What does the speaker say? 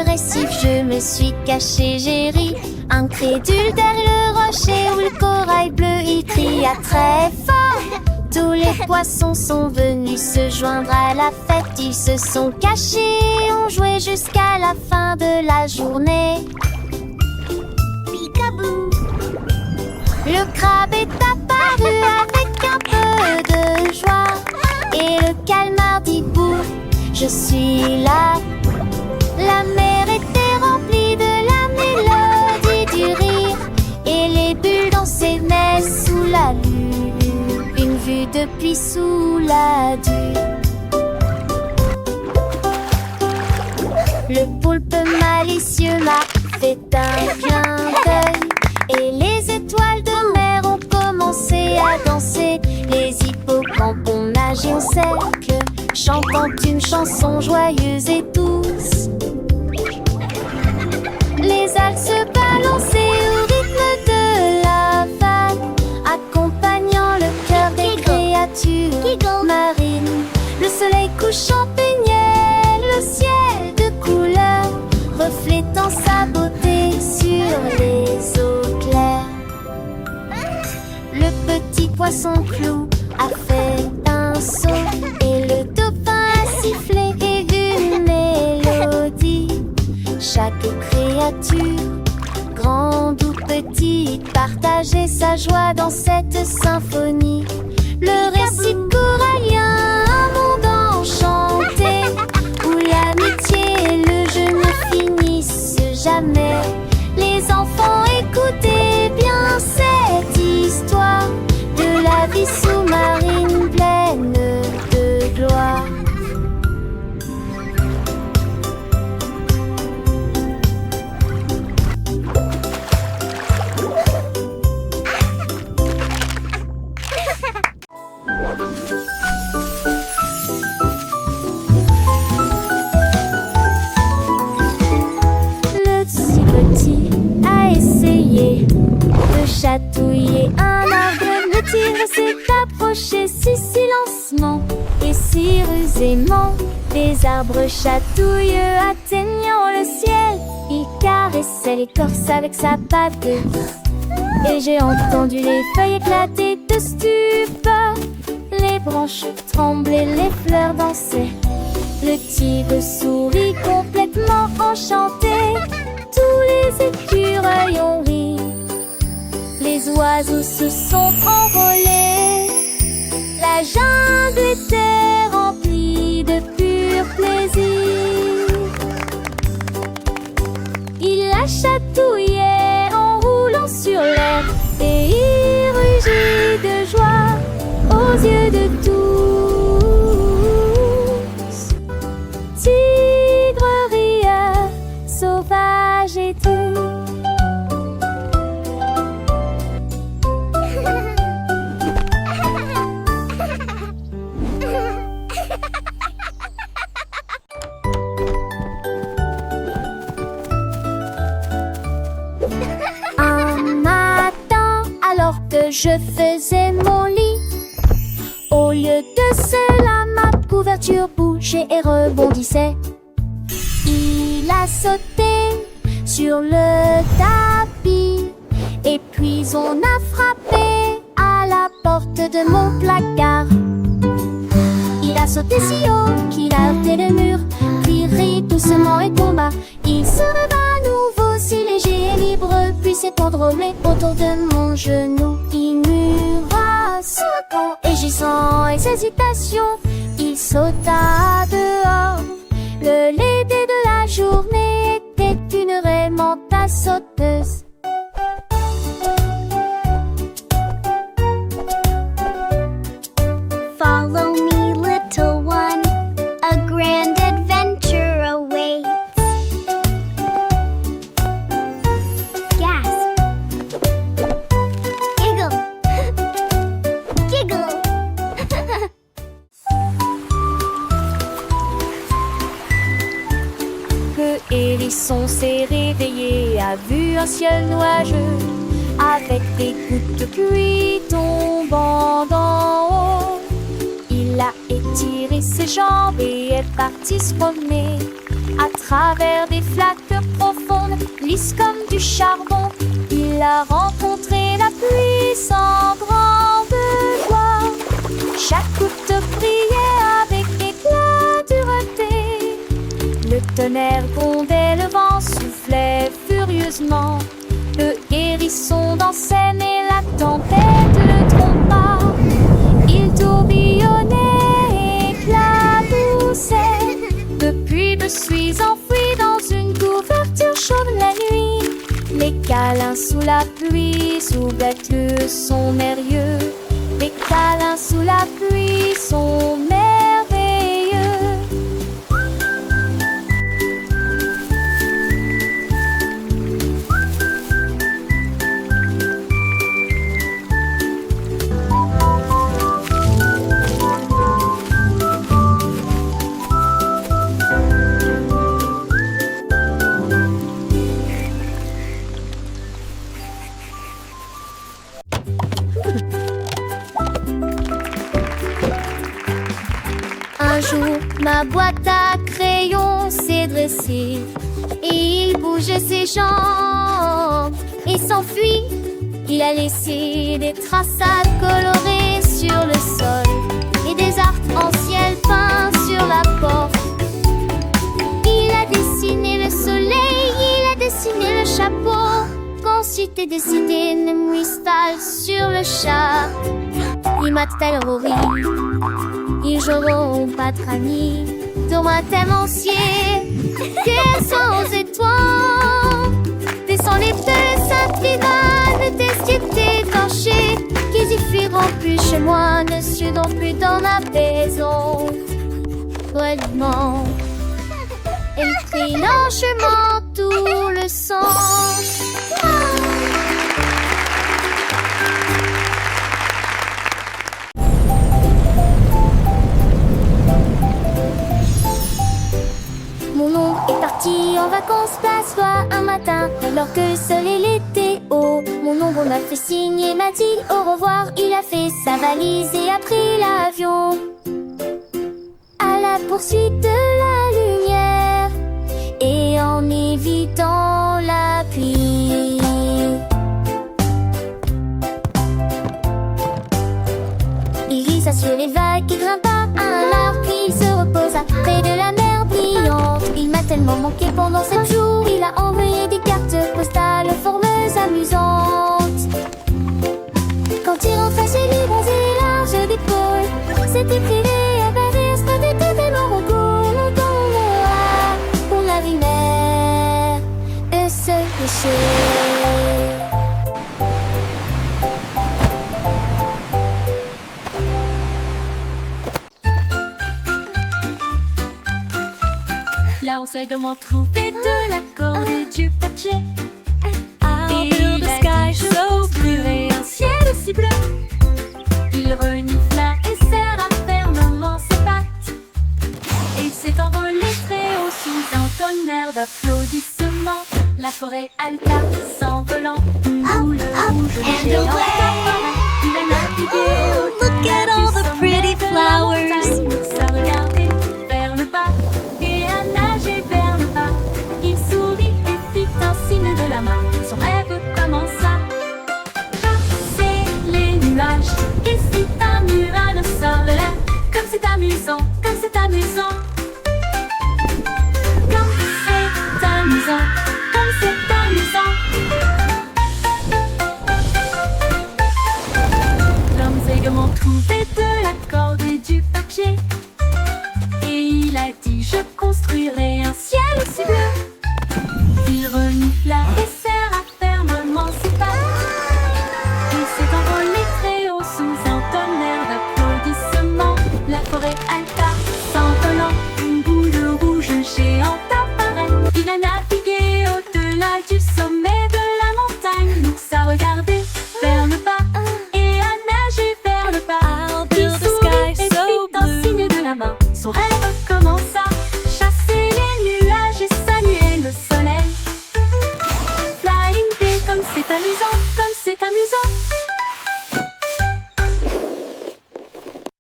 récif, je me suis caché, j'ai ri. Incrédule derrière le rocher où le corail bleu il cria très fort. Tous les poissons sont venus se joindre à la fête. Ils se sont cachés, ont joué jusqu'à la fin de la journée. Peekaboo. Le crabe est apparu avec un peu de joie. Et le calmar dit bouh, je suis là. La mer était remplie de la mélodie du rire. Et les bulles dansaient sous la lune. Une vue depuis sous la dune. Le poulpe malicieux m'a fait un clin d'œil. Et les étoiles de mer ont commencé à danser. Les hippocampes ont nagé au cercle, chantant une chanson joyeuse et douce. Les algues se balançaient au rythme de la vague, accompagnant le cœur des créatures marines. Le soleil couchant peignait le ciel de couleurs, reflétant sa beauté sur les eaux claires. Le petit poisson clou a fait un saut et le dauphin a sifflé une mélodie. Chaque créature, grande ou petite, partageait sa joie dans cette symphonie. Le récit corallien, un monde enchanté, où l'amitié et le jeu ne finissent jamais. Les enfants, écoutez bien cette histoire de la vie sous-marine pleine de gloire. A essayé de chatouiller un arbre. Le tigre s'est approché si silencement et si rusément. Les arbres chatouilleux atteignant le ciel, il caressait l'écorce avec sa patte. Et j'ai entendu les feuilles éclater de stupeur. Les branches tremblaient, les fleurs dansaient. Le tigre sourit complètement enchanté. Tous les écureuils ont ri. Les oiseaux se sont envolés. La jungle était remplie de pur plaisir. Il la chatouillait en roulant sur l'air. Et il rugit de joie aux yeux de tous. Tigre rieur, sauvage et doux. Un matin, alors que je faisais mon lit, au lieu de cela, ma couverture bougeait et rebondissait. Il a sauté sur le tapis et puis on a frappé à la porte de mon placard. Il a sauté si haut qu'il a heurté le mur, puis rit doucement et tomba. Il se releva à nouveau si léger et libre, puis s'est enrôlé autour de mon genou. Il murmura second et gissant et hésitation, il sauta dehors. Le l'été de la journée était une raie mentale sauteuse. Follow me, little one, a grand adventure awaits. Gasp. Giggle. Giggle. Le hérisson s'est réveillé, a vu un ciel nuageux, avec des gouttes de pluie tombant d'en haut. Il a étiré ses jambes et est parti se promener. À travers des flaques profondes, lisses comme du charbon, il a rencontré la pluie sans grande joie. Chaque goutte brillait avec éclat de dureté. Le tonnerre grondait, le vent soufflait furieusement. Le hérisson dansait, mais la tempête le trompa. Il tourbillonnait, éclaboussait. Depuis, me suis enfoui dans une couverture chaude la nuit. Les câlins sous la pluie soumettent le son merveilleux. Les câlins sous la pluie sont merveilleux. Un jour, ma boîte à crayons s'est dressée et il bougeait ses jambes et s'enfuit. Il a laissé des traçades colorées sur le sol et des arcs-en-ciel peints sur la porte. Il a dessiné le soleil, il a dessiné le chapeau, qu'ensuite est décidé une moustache sur le chat. Il m'a terrorisé. Ils joueront pas de amis, tourment tellement ciel, que sans étoiles. Descends les deux saint-Ivan, tes cités fâchées, qu'ils y fuiront plus chez moi, ne seront plus dans la maison. Vraiment, elle prit largement tout le sens. Mon ombre est parti en vacances, place-toi un matin, alors que le soleil était haut. Mon ombre m'a fait signe et m'a dit au revoir. Il a fait sa valise et a pris l'avion à la poursuite de la lumière et en évitant la pluie. Il glissa sur les vagues et grimpa à un arbre, puis il se reposa près de la mer brillante. Il m'a tellement manqué pendant 7 jours, il a envoyé des cartes postales aux formes amusantes. Quand il rentrait chez lui, bronzé et large d'épaule, c'était privé à Paris, c'était tellement recours. Longtemps on a vu mer se lécher. Là on sait comment trouver de l'accord et du papier. Et the sky so blue et un ciel aussi bleu. Il renifla et serra fermement ses pattes. Et s'est envolé très haut sous un tonnerre d'applaudissements. La forêt alta s'envolant, une boule rouge géante apparaît. Il a navigué Look at all the pretty flowers. Ça regardait vers le bas et a nagé vers le bas. Il sourit et fit un signe de la main. Son rêve commença. Passer les nuages et fit un mur au sol. Comme c'est amusant, comme c'est amusant. Comme c'est amusant, comme c'est amusant. L'homme sait comment trouver de l'accord